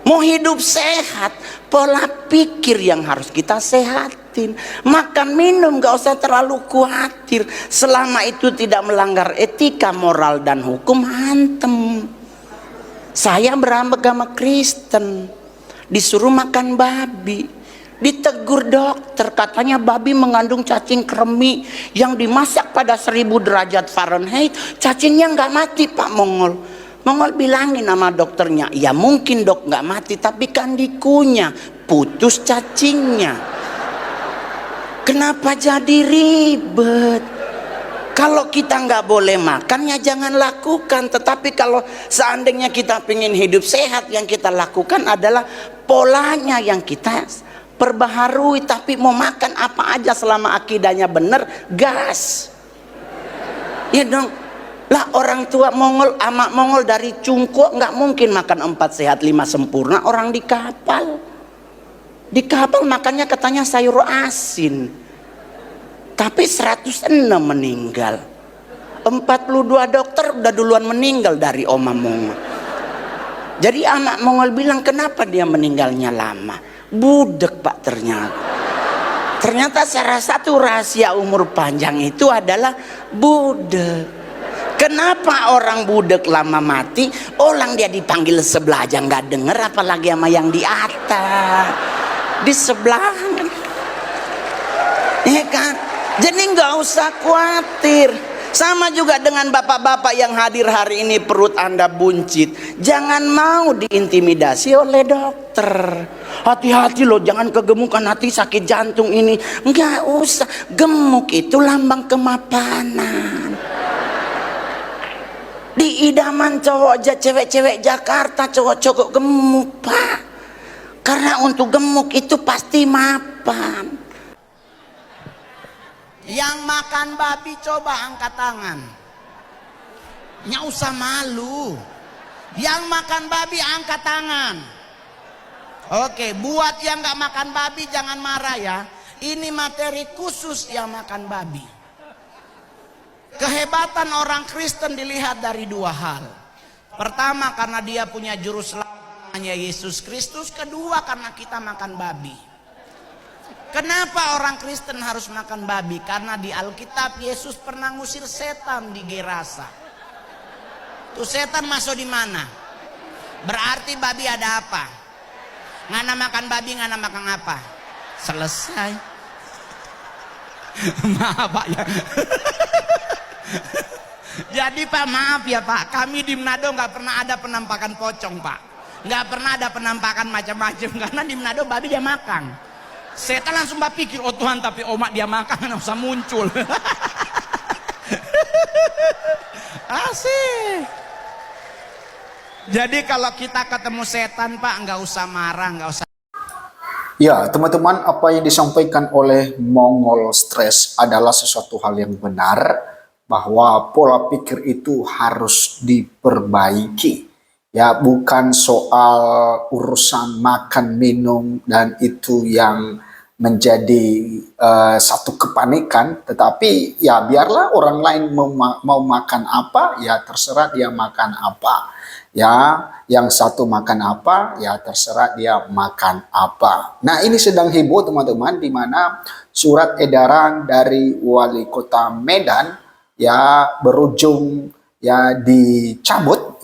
Mau hidup sehat, pola pikir yang harus kita sehatin. Makan minum gak usah terlalu khawatir, selama itu tidak melanggar etika, moral, dan hukum, hantem. Saya beragama Kristen, disuruh makan babi, ditegur dokter, katanya babi mengandung cacing kremi yang dimasak pada 1000 derajat Fahrenheit. Cacingnya nggak mati Pak Mongol. Mongol bilangin sama dokternya, ya mungkin dok nggak mati, tapi kan dikunyah, putus cacingnya. Kenapa jadi ribet? Kalau kita nggak boleh makan, ya jangan lakukan. Tetapi kalau seandainya kita ingin hidup sehat, yang kita lakukan adalah polanya yang kita perbaharui. Tapi mau makan apa aja selama akidahnya benar, gas. Ya dong. Lah orang tua Mongol, amak Mongol dari Cungko nggak mungkin makan 4 sehat 5 sempurna. Orang di kapal makannya katanya sayur asin, tapi 106 meninggal. 42 dokter udah duluan meninggal dari Oma Mongol. Jadi amak Mongol bilang, kenapa dia meninggalnya lama? Budek Pak ternyata salah satu rahasia umur panjang itu adalah budek. Kenapa orang budek lama mati? Orang dia dipanggil sebelah aja nggak denger, apalagi sama yang di atas, di sebelah, ya kan? Jadi nggak usah khawatir. Sama juga dengan bapak-bapak yang hadir hari ini, perut Anda buncit, jangan mau diintimidasi oleh dokter. Hati-hati loh, jangan kegemukan hati, sakit jantung ini. Nggak usah, gemuk itu lambang kemapanan. Di idaman cowok aja, cewek-cewek Jakarta, cowok-cowok gemuk Pak. Karena untuk gemuk itu pasti mapan. Yang makan babi coba angkat tangan. Nggak usah malu. Yang makan babi angkat tangan. Oke, buat yang nggak makan babi jangan marah ya. Ini materi khusus yang makan babi. Kehebatan orang Kristen dilihat dari 2 hal. Pertama, karena dia punya juru selamat namanya Yesus Kristus. Kedua, karena kita makan babi. Kenapa orang Kristen harus makan babi? Karena di Alkitab Yesus pernah ngusir setan di Gerasa. Tuh setan masuk di mana? Berarti babi ada apa? Ngana makan babi, ngana makan apa? Selesai. Maaf Pak ya. Jadi Pak, maaf ya Pak, kami di Manado nggak pernah ada penampakan pocong Pak, nggak pernah ada penampakan macam-macam, karena di Manado babi dia makan. Setan langsung berpikir, oh Tuhan, tapi omak dia makan nggak usah muncul. Asik. Jadi kalau kita ketemu setan Pak, nggak usah marah, nggak usah. Ya, teman-teman, apa yang disampaikan oleh Mongol Stress adalah sesuatu hal yang benar, bahwa pola pikir itu harus diperbaiki. Ya, bukan soal urusan makan minum dan itu yang menjadi satu kepanikan, tetapi ya biarlah orang lain mau makan apa, ya terserah dia makan apa. Ya, yang satu makan apa, ya terserah dia makan apa. Nah, ini sedang heboh teman-teman, di mana surat edaran dari Wali Kota Medan ya berujung ya dicabut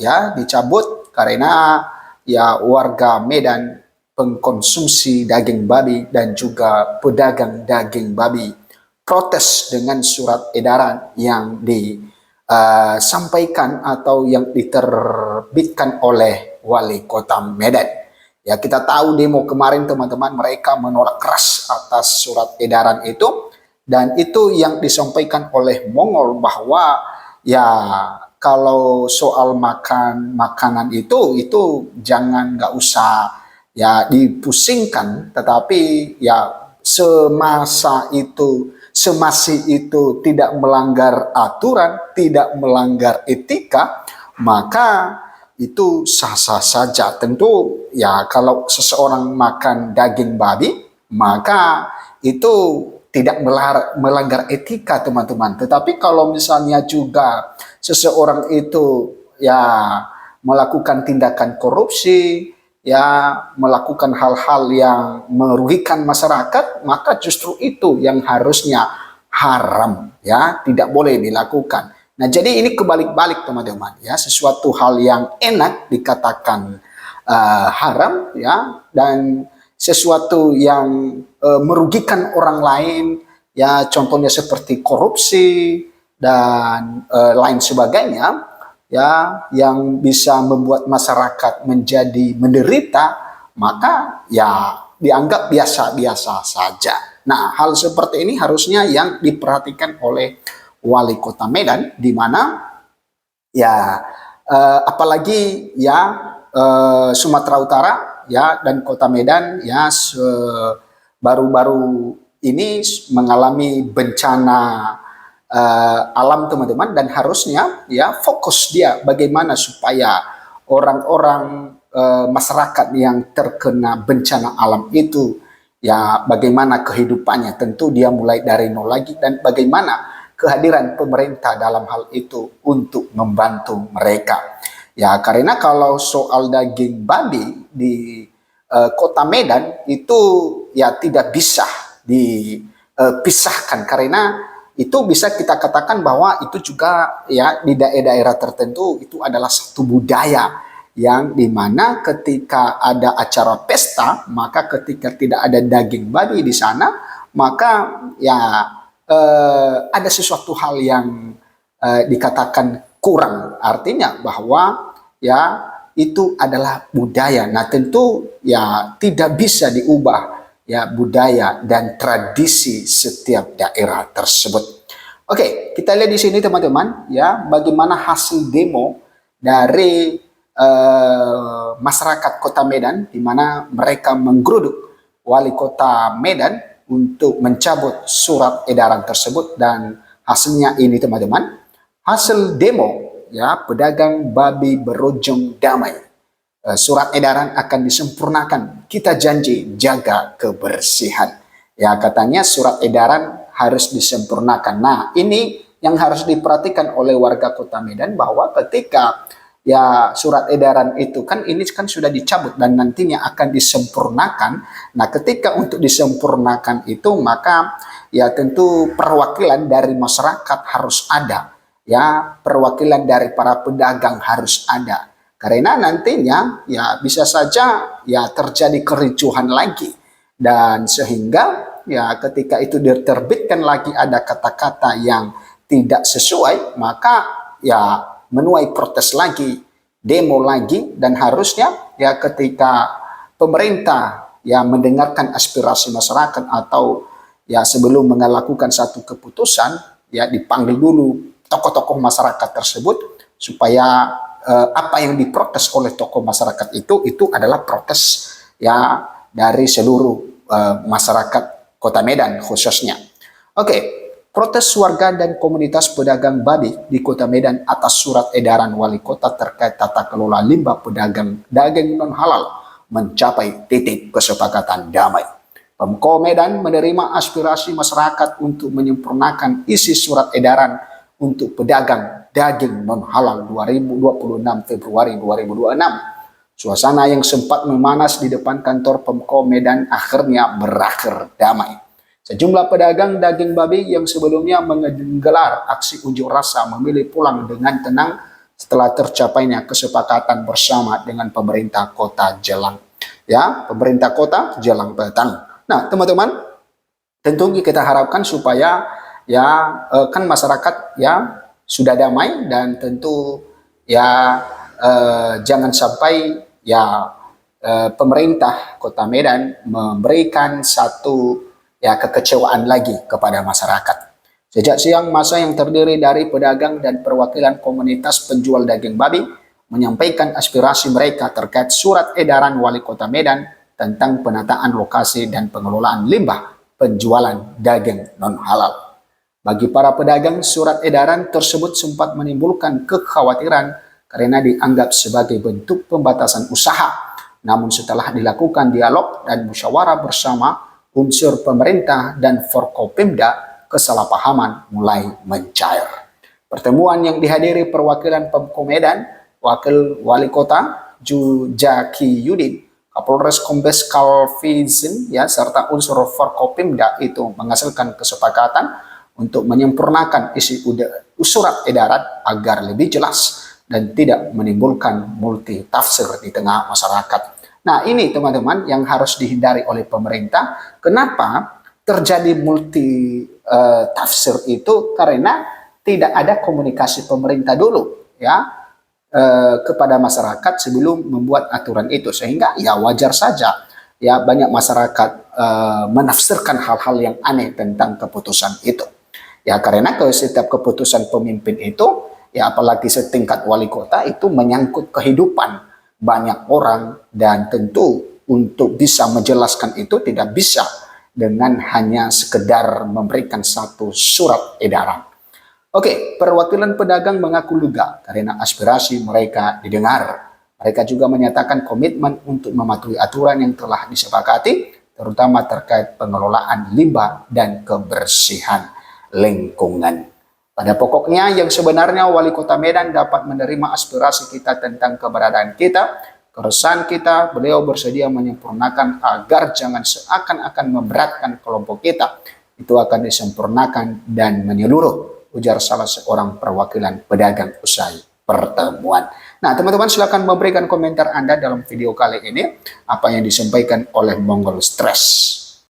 karena ya warga Medan pengkonsumsi daging babi dan juga pedagang daging babi protes dengan surat edaran yang disampaikan atau yang diterbitkan oleh Wali Kota Medan. Ya, kita tahu demo kemarin teman-teman, mereka menolak keras atas surat edaran itu. Dan itu yang disampaikan oleh Mongol, bahwa ya kalau soal makanan itu jangan, nggak usah ya dipusingkan, tetapi ya semasi itu tidak melanggar aturan, tidak melanggar etika, maka itu sah-sah saja. Tentu ya kalau seseorang makan daging babi, maka itu tidak melanggar etika teman-teman. Tetapi kalau misalnya juga seseorang itu ya melakukan tindakan korupsi, ya melakukan hal-hal yang merugikan masyarakat, maka justru itu yang harusnya haram, ya, tidak boleh dilakukan. Nah, jadi ini kebalik-balik teman-teman, ya, sesuatu hal yang enak dikatakan haram, ya, dan sesuatu yang merugikan orang lain, ya, contohnya seperti korupsi dan lain sebagainya, ya, yang bisa membuat masyarakat menjadi menderita, maka ya dianggap biasa-biasa saja. Nah, hal seperti ini harusnya yang diperhatikan oleh wali kota Medan, di mana ya apalagi ya Sumatera Utara, ya, dan kota Medan, ya, baru-baru ini mengalami bencana alam teman-teman, dan harusnya ya fokus dia bagaimana supaya orang-orang masyarakat yang terkena bencana alam itu, ya, bagaimana kehidupannya, tentu dia mulai dari nol lagi, dan bagaimana kehadiran pemerintah dalam hal itu untuk membantu mereka. Ya, karena kalau soal daging babi di kota Medan itu ya tidak bisa dipisahkan, karena itu bisa kita katakan bahwa itu juga ya di daerah-daerah tertentu itu adalah satu budaya yang dimana ketika ada acara pesta, maka ketika tidak ada daging babi di sana, maka ya ada sesuatu hal yang dikatakan kurang, artinya bahwa ya itu adalah budaya. Nah, tentu ya tidak bisa diubah, ya, budaya dan tradisi setiap daerah tersebut. Oke, kita lihat di sini teman-teman, ya, bagaimana hasil demo dari masyarakat Kota Medan, di mana mereka menggeruduk wali kota Medan untuk mencabut surat edaran tersebut, dan hasilnya ini teman-teman, hasil demo, ya, pedagang babi berujung damai. Surat edaran akan disempurnakan. Kita janji jaga kebersihan. Ya, katanya surat edaran harus disempurnakan. Nah, ini yang harus diperhatikan oleh warga Kota Medan, bahwa ketika ya surat edaran itu kan ini kan sudah dicabut dan nantinya akan disempurnakan. Nah, ketika untuk disempurnakan itu, maka ya tentu perwakilan dari masyarakat harus ada. Ya, perwakilan dari para pedagang harus ada. Karena nantinya ya bisa saja ya terjadi kericuhan lagi, dan sehingga ya ketika itu diterbitkan lagi ada kata-kata yang tidak sesuai, maka ya menuai protes lagi, demo lagi, dan harusnya ya ketika pemerintah ya mendengarkan aspirasi masyarakat, atau ya sebelum melakukan satu keputusan, ya dipanggil dulu tokoh-tokoh masyarakat tersebut, supaya apa yang diprotes oleh tokoh masyarakat itu adalah protes ya dari seluruh masyarakat Kota Medan khususnya. Oke, protes warga dan komunitas pedagang babi di Kota Medan atas surat edaran wali kota terkait tata kelola limbah pedagang daging non halal mencapai titik kesepakatan damai. Pemko Medan menerima aspirasi masyarakat untuk menyempurnakan isi surat edaran untuk pedagang daging non halal 2026 Februari 2026. Suasana yang sempat memanas di depan kantor Pemko Medan akhirnya berakhir damai. Sejumlah pedagang daging babi yang sebelumnya menggelar aksi unjuk rasa memilih pulang dengan tenang setelah tercapainya kesepakatan bersama dengan pemerintah kota jelang, ya, pemerintah kota jelang petang. Nah, teman-teman, tentu kita harapkan supaya ya kan masyarakat ya sudah damai, dan tentu ya jangan sampai ya pemerintah Kota Medan memberikan satu ya kekecewaan lagi kepada masyarakat. Sejak siang, masa yang terdiri dari pedagang dan perwakilan komunitas penjual daging babi menyampaikan aspirasi mereka terkait surat edaran wali kota Medan tentang penataan lokasi dan pengelolaan limbah penjualan daging non halal. Bagi para pedagang, surat edaran tersebut sempat menimbulkan kekhawatiran karena dianggap sebagai bentuk pembatasan usaha. Namun setelah dilakukan dialog dan musyawarah bersama unsur pemerintah dan Forkopimda, kesalahpahaman mulai mencair. Pertemuan yang dihadiri perwakilan Pemko Medan, Wakil Wali Kota Jujaki Yudin, Kapolres Kombes Calvizin ya serta unsur Forkopimda itu menghasilkan kesepakatan untuk menyempurnakan isi surat edaran agar lebih jelas dan tidak menimbulkan multi tafsir di tengah masyarakat. Nah, ini teman-teman yang harus dihindari oleh pemerintah. Kenapa terjadi multi tafsir itu? Karena tidak ada komunikasi pemerintah dulu ya kepada masyarakat sebelum membuat aturan itu, sehingga ya wajar saja ya banyak masyarakat menafsirkan hal-hal yang aneh tentang keputusan itu ya, karena setiap keputusan pemimpin itu ya apalagi setingkat wali kota itu menyangkut kehidupan banyak orang, dan tentu untuk bisa menjelaskan itu tidak bisa dengan hanya sekedar memberikan satu surat edaran. Oke, perwakilan pedagang mengaku lega karena aspirasi mereka didengar. Mereka juga menyatakan komitmen untuk mematuhi aturan yang telah disepakati, terutama terkait pengelolaan limbah dan kebersihan lingkungan. Pada pokoknya yang sebenarnya Wali Kota Medan dapat menerima aspirasi kita tentang keberadaan kita, keresahan kita. Beliau bersedia menyempurnakan agar jangan seakan-akan memberatkan kelompok kita. Itu akan disempurnakan dan menyeluruh, ujar salah seorang perwakilan pedagang usai pertemuan. Nah, teman-teman silakan memberikan komentar Anda dalam video kali ini. Apa yang disampaikan oleh Mongol Stress.